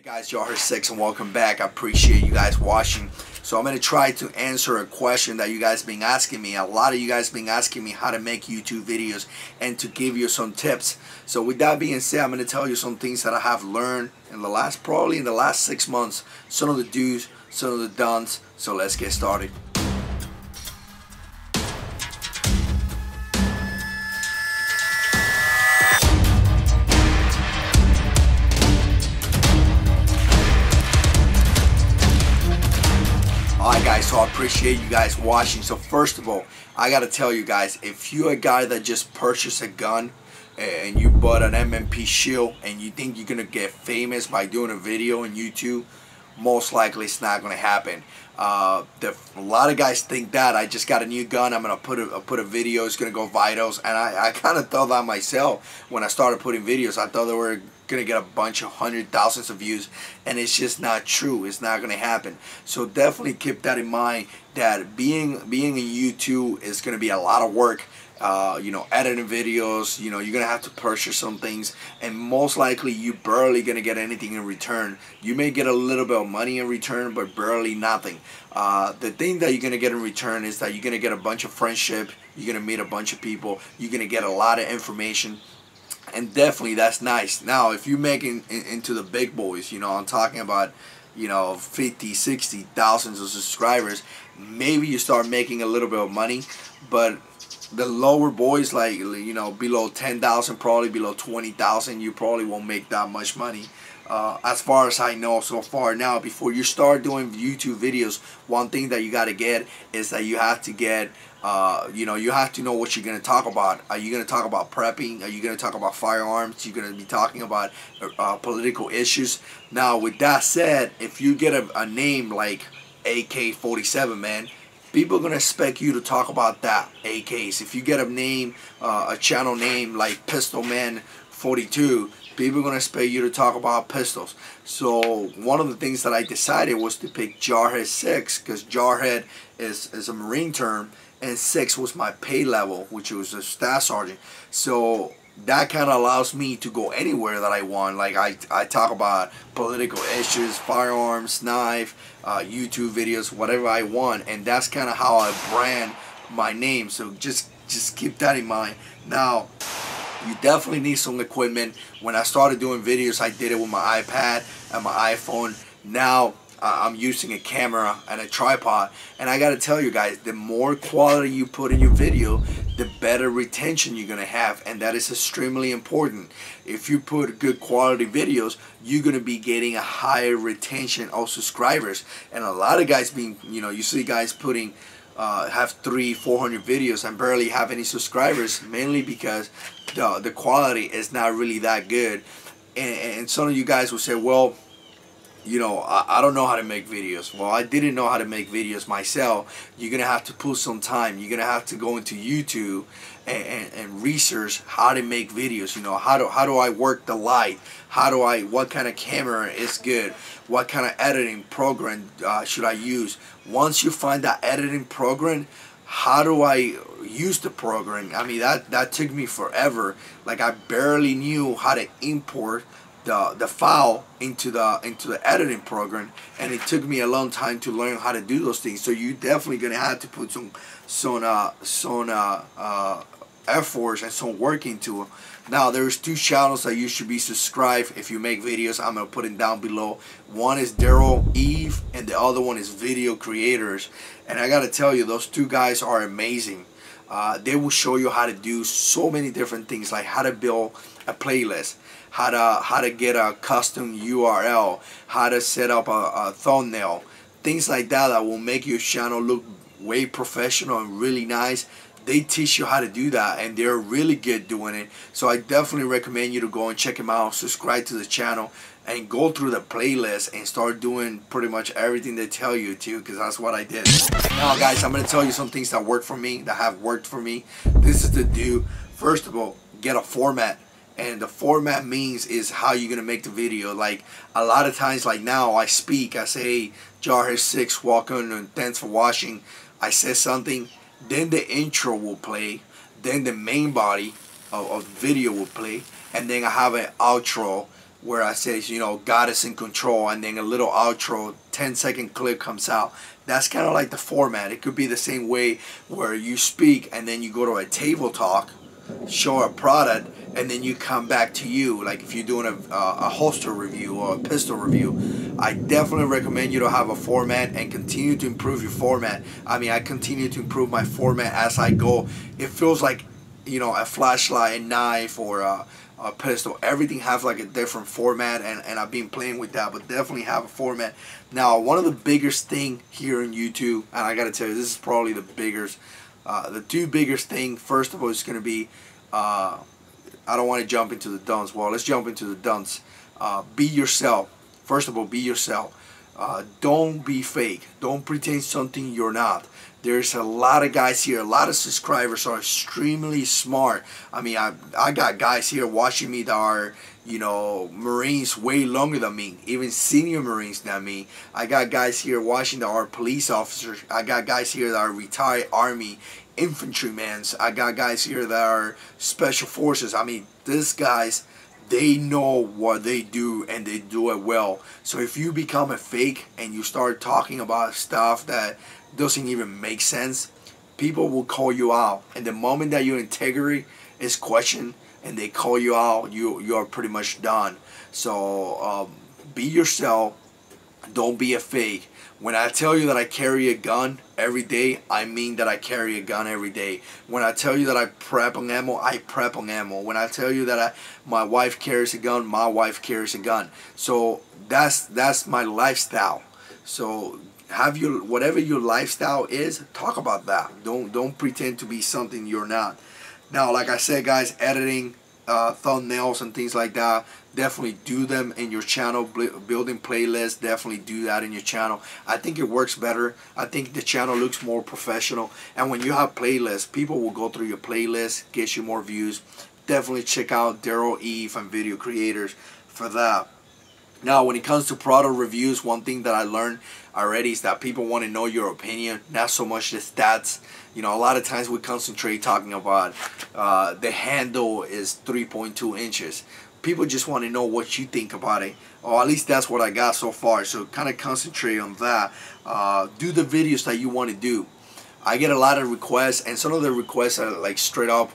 Guys, JH6 and welcome back. I appreciate you guys watching. So I'm going to try to answer a question that you guys been asking me. A lot of you guys been asking me how to make YouTube videos and to give you some tips. So with that being said, I'm going to tell you some things that I have learned in the last, probably in the last 6 months. Some of the do's, some of the don'ts. So let's get started. Alright guys, so I appreciate you guys watching. So first of all, I gotta tell you guys, if you're a guy that just purchased a gun and you bought an MMP shield and you think you're gonna get famous by doing a video on YouTube, most likely it's not gonna happen. A lot of guys think that I just got a new gun, I'm gonna put a video, it's gonna go virals, and I kind of thought that myself when I started putting videos. I thought they were gonna get a bunch of thousands of views, and it's just not true. It's not gonna happen. So definitely keep that in mind, that being in YouTube is gonna be a lot of work. You know, editing videos, you know, you're gonna have to purchase some things, and most likely you barely gonna get anything in return. You may get a little bit of money in return, but barely nothing. The thing that you're gonna get in return is that you're gonna get a bunch of friendship, you're gonna meet a bunch of people, you're gonna get a lot of information, and definitely that's nice. Now if you're making into the big boys, you know, I'm talking about, you know, 50, 60, thousands of subscribers, maybe you start making a little bit of money. But the lower boys, like, you know, below 10,000, probably below 20,000, you probably won't make that much money. As far as I know so far. Now, before you start doing YouTube videos, one thing that you got to get is that you have to get, you know, you have to know what you're going to talk about. Are you going to talk about prepping? Are you going to talk about firearms? You're going to be talking about political issues. Now, with that said, if you get a name like AK-47, man, people are going to expect you to talk about that, AKs. If you get a name, a channel name like Pistol Man 42, people are going to expect you to talk about pistols. So one of the things that I decided was to pick Jarhead 6, because Jarhead is a Marine term, and 6 was my pay level, which was a staff sergeant. So that kind of allows me to go anywhere that I want. Like I talk about political issues, firearms, knife, YouTube videos, whatever I want, and that's kind of how I brand my name. So just keep that in mind. Now, you definitely need some equipment. When I started doing videos, I did it with my iPad and my iPhone. Now I'm using a camera and a tripod, and I gotta tell you guys, the more quality you put in your video, the better retention you're gonna have, and that is extremely important. If you put good quality videos, you're gonna be getting a higher retention of subscribers. And a lot of guys being, you know, you see guys putting have 300-400 videos and barely have any subscribers, mainly because the quality is not really that good. And some of you guys will say, well, you know, I don't know how to make videos. Well, I didn't know how to make videos myself. You're going to have to put some time. You're going to have to go into YouTube and research how to make videos. You know, how do I work the light? What kind of camera is good? What kind of editing program should I use? Once you find that editing program, how do I use the program? I mean, that took me forever. Like, I barely knew how to import the file into the editing program, and it took me a long time to learn how to do those things. So you definitely gonna have to put some efforts and some work into it. Now, there's 2 channels that you should be subscribed if you make videos. I'm gonna put it down below. One is Derral Eves and the other one is VideoCreators, and I gotta tell you, those 2 guys are amazing. They will show you how to do so many different things, like how to build a playlist, how to get a custom URL, how to set up a thumbnail, things like that that will make your channel look way professional and really nice. They teach you how to do that, and they're really good doing it. So I definitely recommend you to go and check them out, subscribe to the channel, and go through the playlist and start doing pretty much everything they tell you to, because that's what I did. Now guys, I'm going to tell you some things that work for me, that have worked for me. This is to do. First of all, get a format. And the format means is how you're going to make the video. Like, a lot of times, like now, I speak, I say, hey, JH6, welcome and thanks for watching. I said something, then the intro will play, then the main body of the video will play, and then I have an outro where I say, you know, God is in control, and then a little outro, 10-second clip comes out. That's kind of like the format. It could be the same way where you speak and then you go to a table talk, show a product, and then you come back to you. Like if you're doing a holster review or a pistol review, I definitely recommend you to have a format and continue to improve your format. I mean, I continue to improve my format as I go. It feels like, you know, a flashlight, a knife, or a pistol. Everything has like a different format, and I've been playing with that, but definitely have a format. Now, one of the biggest thing here on YouTube, and I gotta tell you, this is probably the biggest, the two biggest thing. First of all, is gonna be, I don't want to jump into the dunce. Well, let's jump into the dunce. Be yourself. First of all, be yourself. Don't be fake. Don't pretend something you're not. There's a lot of guys here, a lot of subscribers are extremely smart. I mean, I got guys here watching me that are, you know, Marines way longer than me, even senior Marines than me. I got guys here watching that are police officers. I got guys here that are retired Army infantrymen. I got guys here that are special forces. I mean, these guys, they know what they do, and they do it well. So if you become a fake and you start talking about stuff that doesn't even make sense, people will call you out. And the moment that your integrity is questioned and they call you out, you are pretty much done. So be yourself. Don't be a fake. When I tell you that I carry a gun every day, I mean that I carry a gun every day. When I tell you that I prep on ammo, I prep on ammo. When I tell you that my wife carries a gun, my wife carries a gun. So that's my lifestyle. So have your, whatever your lifestyle is, talk about that. Don't pretend to be something you're not. Now, like I said, guys, editing thumbnails and things like that, definitely do them in your channel. Building playlists, definitely do that in your channel. I think it works better. I think the channel looks more professional. And when you have playlists, people will go through your playlist, get you more views. Definitely check out Derral Eves and VideoCreators for that. Now, when it comes to product reviews, one thing that I learned already is that people want to know your opinion, not so much the stats. You know, a lot of times we concentrate talking about the handle is 3.2 inches. People just want to know what you think about it, or at least that's what I got so far. So kind of concentrate on that. Do the videos that you want to do. I get a lot of requests, and some of the requests are like straight up,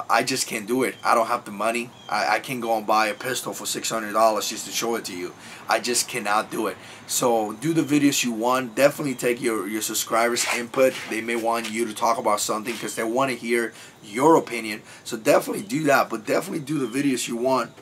I just can't do it. I don't have the money. I can't go and buy a pistol for $600 just to show it to you. I just cannot do it. So do the videos you want. Definitely take your subscribers' input. They may want you to talk about something because they want to hear your opinion. So definitely do that, but definitely do the videos you want.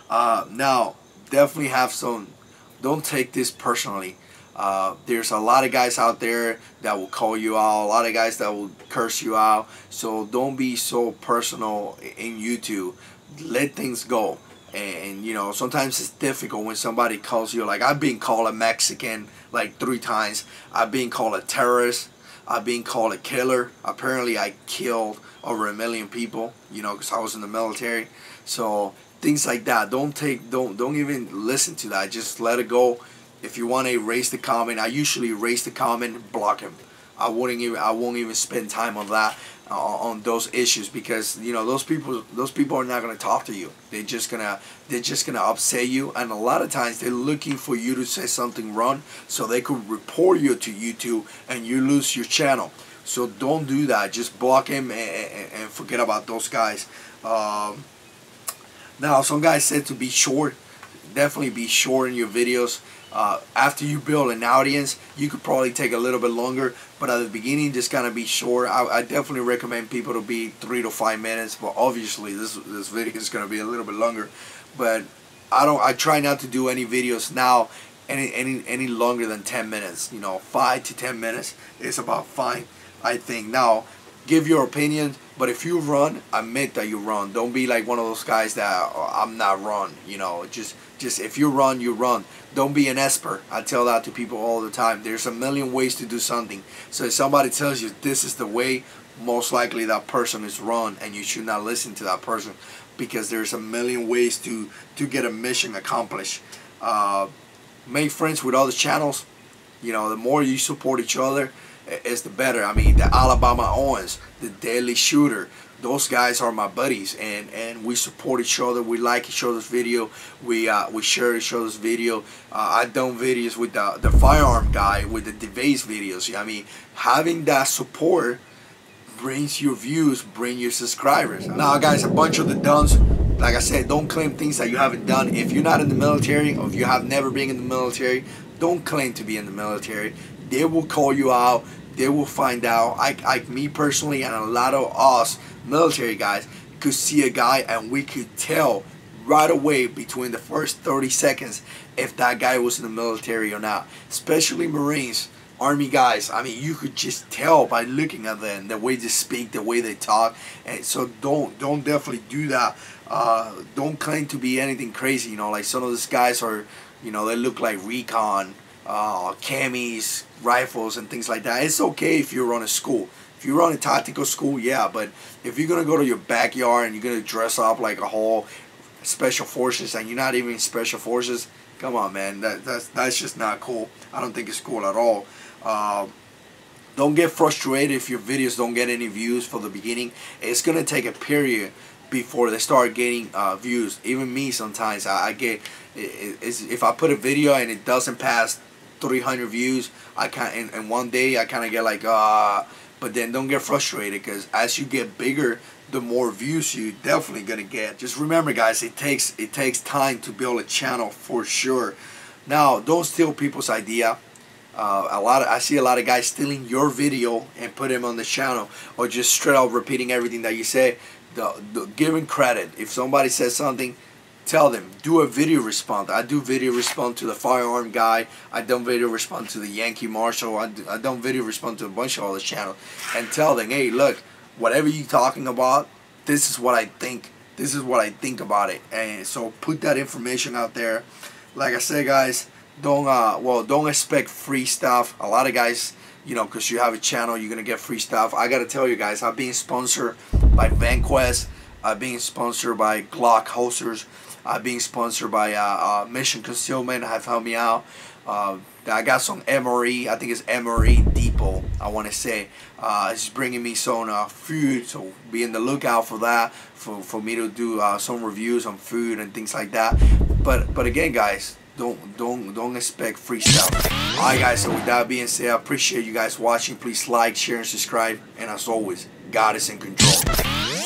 Now, definitely have some, don't take this personally. There's a lot of guys out there that will call you out, a lot of guys that will curse you out. So don't be so personal in YouTube. Let things go. And you know, sometimes it's difficult when somebody calls you, like I've been called a Mexican like 3 times. I've been called a terrorist. I've been called a killer. Apparently I killed over 1 million people, you know, because I was in the military. So things like that, don't even listen to that. Just let it go. If you want to erase the comment, I usually erase the comment, block him. I won't even spend time on that, on those issues, because you know those people are not gonna talk to you. They're just gonna upset you, and a lot of times they're looking for you to say something wrong so they could report you to YouTube and you lose your channel. So don't do that. Just block him and forget about those guys. Now, some guys said to be short. Definitely be short in your videos. After you build an audience, you could probably take a little bit longer, but at the beginning, just gotta be short. I definitely recommend people to be 3 to 5 minutes, but obviously this video is gonna be a little bit longer. But I try not to do any videos now any longer than 10 minutes. You know, 5 to 10 minutes is about fine, I think. Now, give your opinion, but if you run, admit that you run. Don't be like one of those guys that, oh, I'm not run. You know, just if you run, you run. Don't be an expert. I tell that to people all the time. There's a million ways to do something. So if somebody tells you this is the way, most likely that person is wrong, and you should not listen to that person, because there's a million ways to get a mission accomplished. Make friends with other channels. You know, the more you support each other, is the better. I mean, the Alabama Owens, the Deadly Shooter, those guys are my buddies, and we support each other. We like each other's video. We share each other's video. I've done videos with the firearm guy with the device videos. I mean, having that support brings your views, bring your subscribers. Now, guys, a bunch of the duns, like I said, don't claim things that you haven't done. If you're not in the military, or if you have never been in the military, don't claim to be in the military. They will call you out. They will find out. Me personally, and a lot of us military guys could see a guy, and we could tell right away between the first 30 seconds if that guy was in the military or not. Especially Marines, Army guys. I mean, you could just tell by looking at them, the way they speak, the way they talk. And so don't definitely do that. Don't claim to be anything crazy. You know, like some of these guys are, you know, they look like recon, camis, rifles, and things like that. It's okay if you run a school. If you run a tactical school, yeah, but if you're gonna go to your backyard and you're gonna dress up like a whole special forces and you're not even special forces, come on, man, that's just not cool. I don't think it's cool at all. Don't get frustrated if your videos don't get any views for the beginning. It's gonna take a period before they start getting views. Even me, sometimes I get, if I put a video and it doesn't pass 300 views, I can't, in one day I kind of get like but then don't get frustrated, because as you get bigger, the more views you definitely gonna get. Just remember, guys, it takes time to build a channel, for sure. Now, don't steal people's idea. I see a lot of guys stealing your video and put him on the channel, or just straight up repeating everything that you say. Giving credit. If somebody says something, tell them. Do a video response. I do video response to the firearm guy. I done video response to the Yankee Marshal. I done video response to a bunch of other channels, and tell them, hey, look, whatever you talking about, this is what I think. This is what I think about it. And so put that information out there. Like I said, guys, don't expect free stuff. A lot of guys, you know, because you have a channel, you're gonna get free stuff. I gotta tell you guys, I'm being sponsored by VanQuest. I'm being sponsored by Glock holsters. I'm being sponsored by Mission Concealment. Have helped me out. I got some MRE. I think it's MRE Depot, I want to say. It's bringing me some food, so be in the lookout for that. For me to do some reviews on food and things like that. But again, guys, don't expect free stuff. Alright, guys, so with that being said, I appreciate you guys watching. Please like, share, and subscribe. And as always, God is in control.